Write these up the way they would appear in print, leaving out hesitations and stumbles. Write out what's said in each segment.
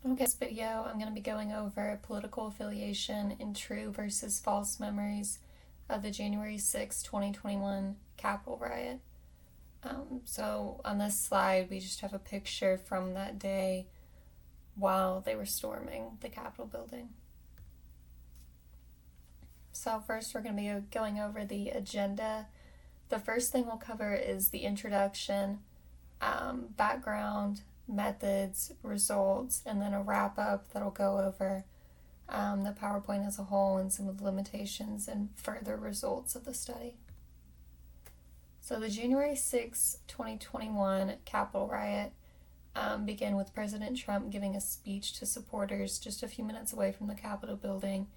Okay, this video I'm going to be going over political affiliation in true versus false memories of the January 6, 2021 Capitol riot. So on this slide, we just have a picture from that day while they were storming the Capitol building. So first we're going to be going over the agenda. The first thing we'll cover is the introduction, background, methods, results, and then a wrap-up that'll go over the PowerPoint as a whole and some of the limitations and further results of the study. So the January 6, 2021 Capitol riot began with President Trump giving a speech to supporters just a few minutes away from the Capitol building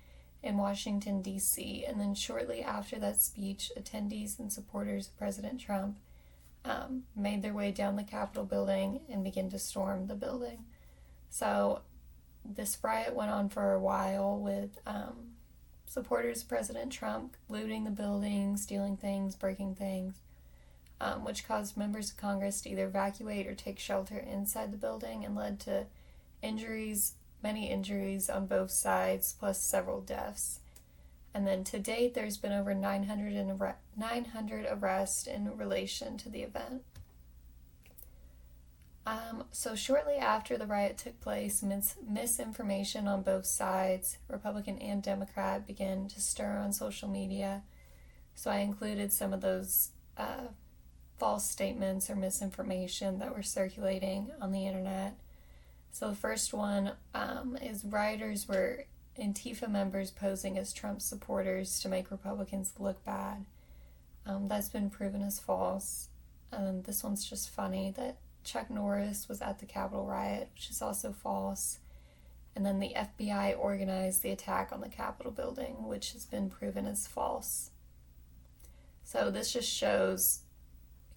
in Washington, D.C., and then shortly after that speech, attendees and supporters of President Trump made their way down the Capitol building and began to storm the building. So this riot went on for a while with supporters of President Trump looting the building, stealing things, breaking things, which caused members of Congress to either evacuate or take shelter inside the building and led to many injuries on both sides, plus several deaths. And then to date, there's been over 900 arrests in relation to the event. So shortly after the riot took place, misinformation on both sides, Republican and Democrat, began to stir on social media. So I included some of those false statements or misinformation that were circulating on the internet. So the first one is rioters were Antifa members posing as Trump supporters to make Republicans look bad. That's been proven as false. This one's just funny, that Chuck Norris was at the Capitol riot, which is also false. And then the FBI organized the attack on the Capitol building, which has been proven as false. So this just shows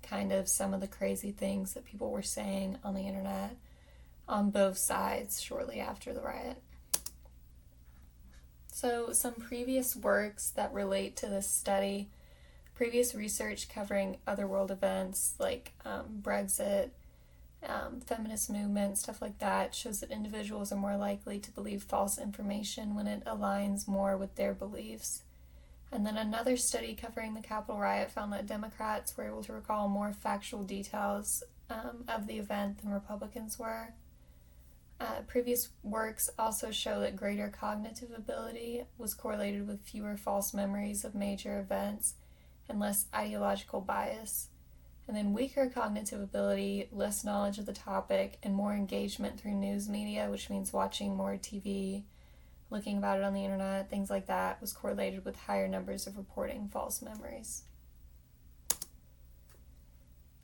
kind of some of the crazy things that people were saying on the internet on both sides shortly after the riot. So some previous works that relate to this study, previous research covering other world events like Brexit, feminist movement, stuff like that, shows that individuals are more likely to believe false information when it aligns more with their beliefs. And then another study covering the Capitol riot found that Democrats were able to recall more factual details of the event than Republicans were. Previous works also show that greater cognitive ability was correlated with fewer false memories of major events and less ideological bias. And then weaker cognitive ability, less knowledge of the topic, and more engagement through news media, which means watching more TV, looking about it on the internet, things like that, was correlated with higher numbers of reporting false memories.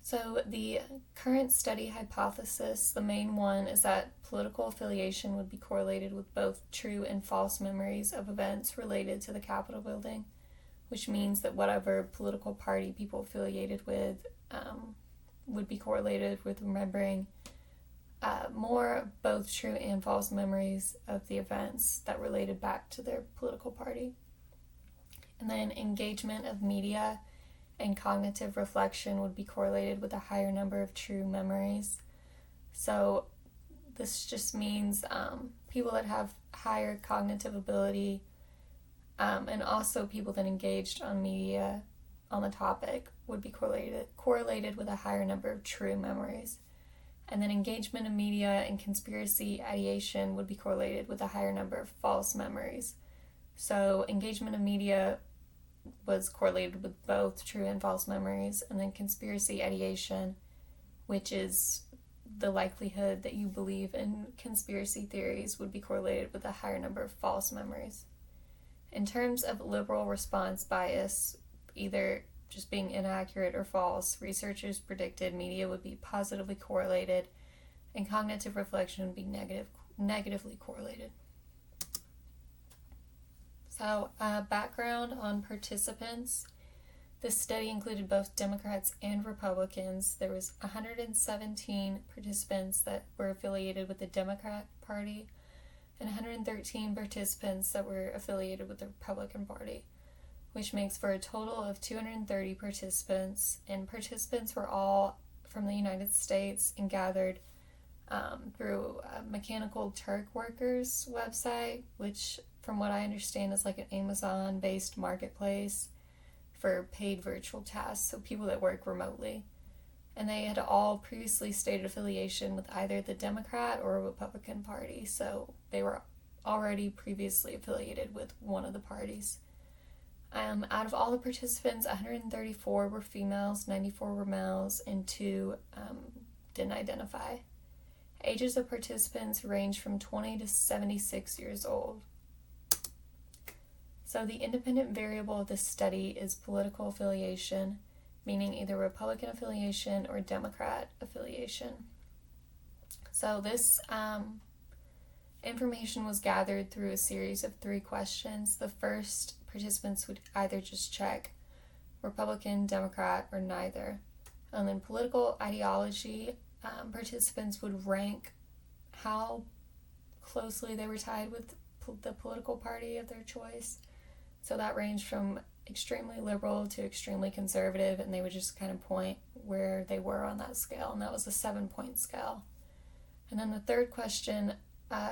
So the current study hypothesis, the main one, is that political affiliation would be correlated with both true and false memories of events related to the Capitol building, which means that whatever political party people affiliated with would be correlated with remembering more both true and false memories of the events that related back to their political party. And then engagement of media and cognitive reflection would be correlated with a higher number of true memories. So this just means people that have higher cognitive ability and also people that engaged on media on the topic would be correlated with a higher number of true memories. And then engagement in media and conspiracy ideation would be correlated with a higher number of false memories. So engagement in media was correlated with both true and false memories, and then conspiracy ideation, which is the likelihood that you believe in conspiracy theories, would be correlated with a higher number of false memories. In terms of liberal response bias, either just being inaccurate or false, researchers predicted media would be positively correlated and cognitive reflection would be negatively correlated. So, background on participants. This study included both Democrats and Republicans. There was 117 participants that were affiliated with the Democrat Party and 113 participants that were affiliated with the Republican Party, which makes for a total of 230 participants, and participants were all from the United States and gathered through a Mechanical Turk Workers website, which from what I understand is like an Amazon-based marketplace for paid virtual tasks, so people that work remotely. And they had all previously stated affiliation with either the Democrat or Republican Party, so they were already previously affiliated with one of the parties. Out of all the participants, 134 were females, 94 were males, and 2 didn't identify. Ages of participants range from 20 to 76 years old. So the independent variable of this study is political affiliation, meaning either Republican affiliation or Democrat affiliation. So this information was gathered through a series of 3 questions. The first, participants would either just check Republican, Democrat, or neither. And then political ideology, participants would rank how closely they were tied with the political party of their choice. So that ranged from extremely liberal to extremely conservative, and they would just kind of point where they were on that scale, and that was a 7-point scale. And then the third question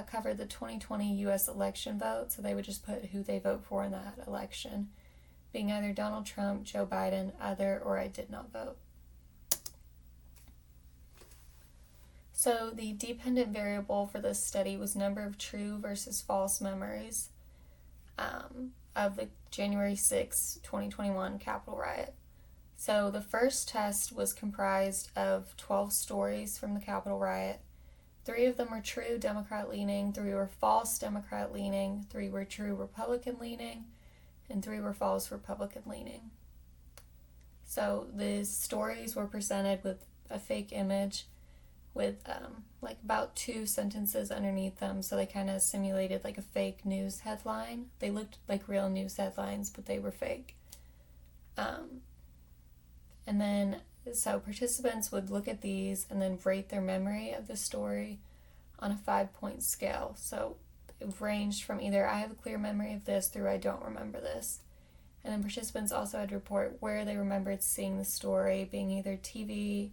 covered the 2020 U.S. election vote, so they would just put who they vote for in that election, being either Donald Trump, Joe Biden, other, or I did not vote. So the dependent variable for this study was number of true versus false memories of the January 6, 2021 Capitol riot. So the first test was comprised of 12 stories from the Capitol riot. 3 of them were true Democrat-leaning, 3 were false Democrat-leaning, 3 were true Republican-leaning, and 3 were false Republican-leaning. So the stories were presented with a fake image with like about 2 sentences underneath them, so they kind of simulated like a fake news headline. They looked like real news headlines, but they were fake. And then, so participants would look at these and then rate their memory of the story on a 5-point scale. So it ranged from either I have a clear memory of this through I don't remember this. And then participants also had to report where they remembered seeing the story, being either TV,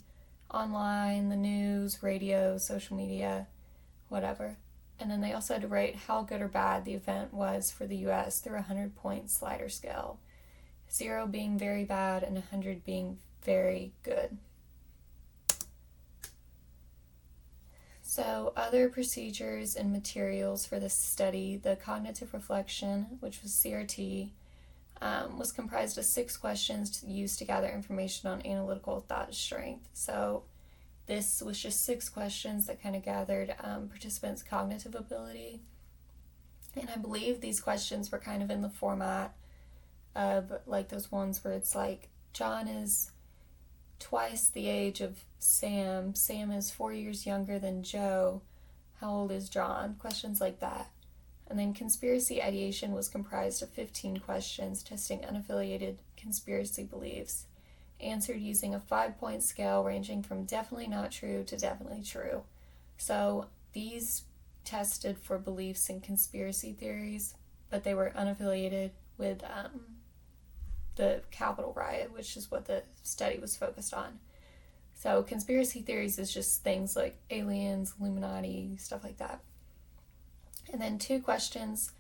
online, the news, radio, social media, whatever. And then they also had to rate how good or bad the event was for the U.S. through a 100-point slider scale. 0 being very bad and 100 being very good. So other procedures and materials for this study, the cognitive reflection, which was CRT, was comprised of 6 questions used to gather information on analytical thought strength. So this was just 6 questions that kind of gathered participants' cognitive ability. And I believe these questions were kind of in the format of like those ones where it's like, John is twice the age of Sam. Sam is 4 years younger than Joe. How old is John? Questions like that. And then conspiracy ideation was comprised of 15 questions testing unaffiliated conspiracy beliefs, answered using a 5-point scale ranging from definitely not true to definitely true. So these tested for beliefs in conspiracy theories, but they were unaffiliated with the Capitol riot, which is what the study was focused on. So conspiracy theories is just things like aliens, Illuminati, stuff like that. And then 2 questions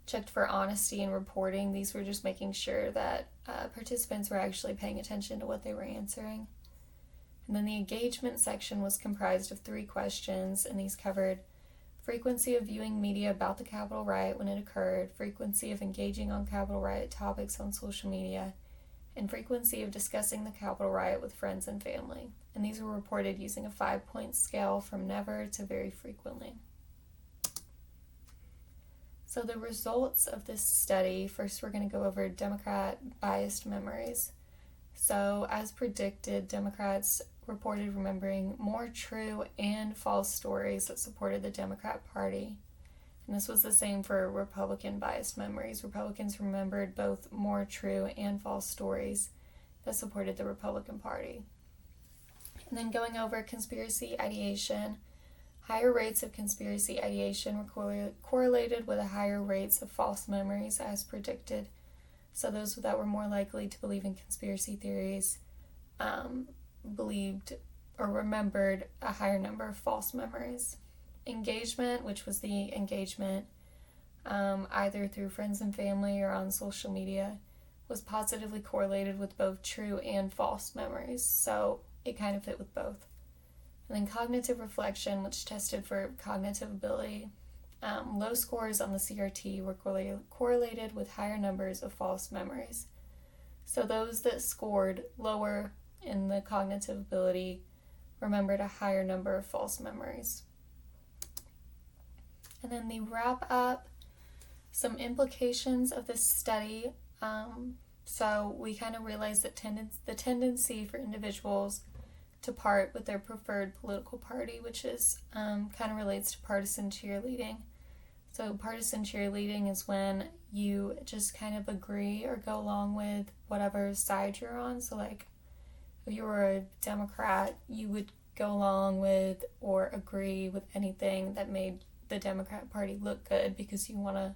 checked for honesty and reporting. These were just making sure that participants were actually paying attention to what they were answering. And then the engagement section was comprised of 3 questions, and these covered frequency of viewing media about the Capitol riot when it occurred, frequency of engaging on Capitol riot topics on social media, and frequency of discussing the Capitol riot with friends and family. And these were reported using a 5-point scale from never to very frequently. So the results of this study, first we're going to go over Democrat biased memories. So as predicted, Democrats reported remembering more true and false stories that supported the Democrat Party. And this was the same for Republican biased memories. Republicans remembered both more true and false stories that supported the Republican Party. And then going over conspiracy ideation, higher rates of conspiracy ideation were correlated with higher rates of false memories as predicted. So those that were more likely to believe in conspiracy theories believed or remembered a higher number of false memories. Engagement, which was the engagement either through friends and family or on social media, was positively correlated with both true and false memories, so it kind of fit with both. And then cognitive reflection, which tested for cognitive ability. Low scores on the CRT were correlated with higher numbers of false memories. So those that scored lower in the cognitive ability remembered a higher number of false memories. And then the wrap up, some implications of this study. So we kind of realized that the tendency for individuals to part with their preferred political party, which is kind of relates to partisan cheerleading. So partisan cheerleading is when you just kind of agree or go along with whatever side you're on. So like if you were a Democrat, you would go along with or agree with anything that made the Democrat Party look good because you want to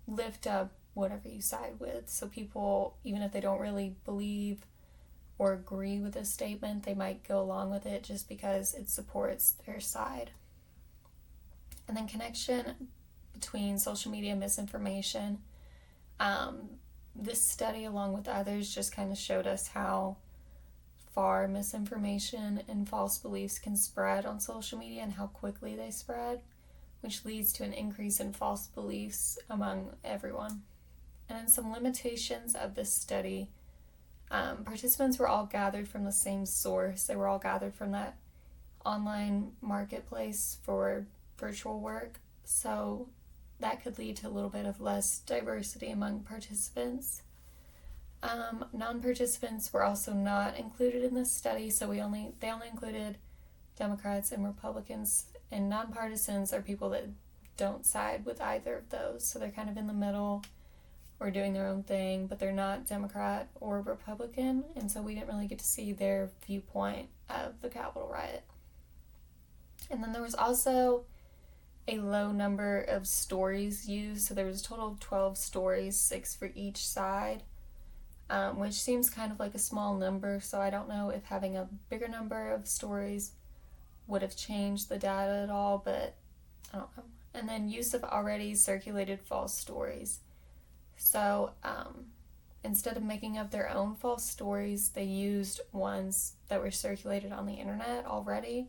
lift up whatever you side with. So people, even if they don't really believe or agree with a statement, they might go along with it just because it supports their side. And then connection between social media and misinformation. This study, along with others, just kind of showed us how far misinformation and false beliefs can spread on social media and how quickly they spread, which leads to an increase in false beliefs among everyone. And then some limitations of this study. Participants were all gathered from the same source. They were all gathered from that online marketplace for virtual work. So that could lead to a little bit of less diversity among participants. Non-participants were also not included in this study, so they only included Democrats and Republicans, and nonpartisans are people that don't side with either of those, so they're kind of in the middle or doing their own thing, but they're not Democrat or Republican, and so we didn't really get to see their viewpoint of the Capitol riot. And then there was also a low number of stories used, so there was a total of 12 stories, 6 for each side, which seems kind of like a small number, so I don't know if having a bigger number of stories would have changed the data at all, but I don't know. And then use of already circulated false stories. So instead of making up their own false stories, they used ones that were circulated on the internet already.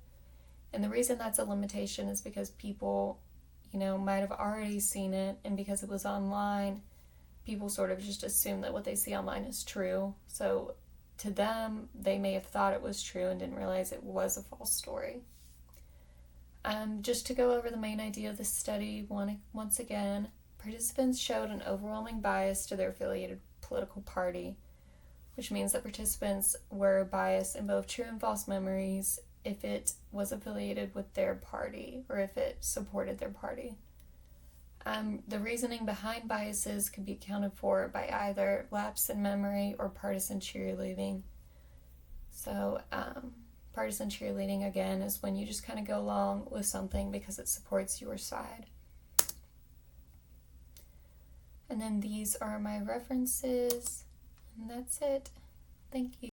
And the reason that's a limitation is because people, might have already seen it, and because it was online, people sort of just assume that what they see online is true. So to them, they may have thought it was true and didn't realize it was a false story. Just to go over the main idea of this study, once again, participants showed an overwhelming bias to their affiliated political party, which means that participants were biased in both true and false memories if it was affiliated with their party or if it supported their party. The reasoning behind biases could be accounted for by either lapse in memory or partisan cheerleading. So partisan cheerleading, again, is when you just kind of go along with something because it supports your side. And then these are my references, and that's it. Thank you.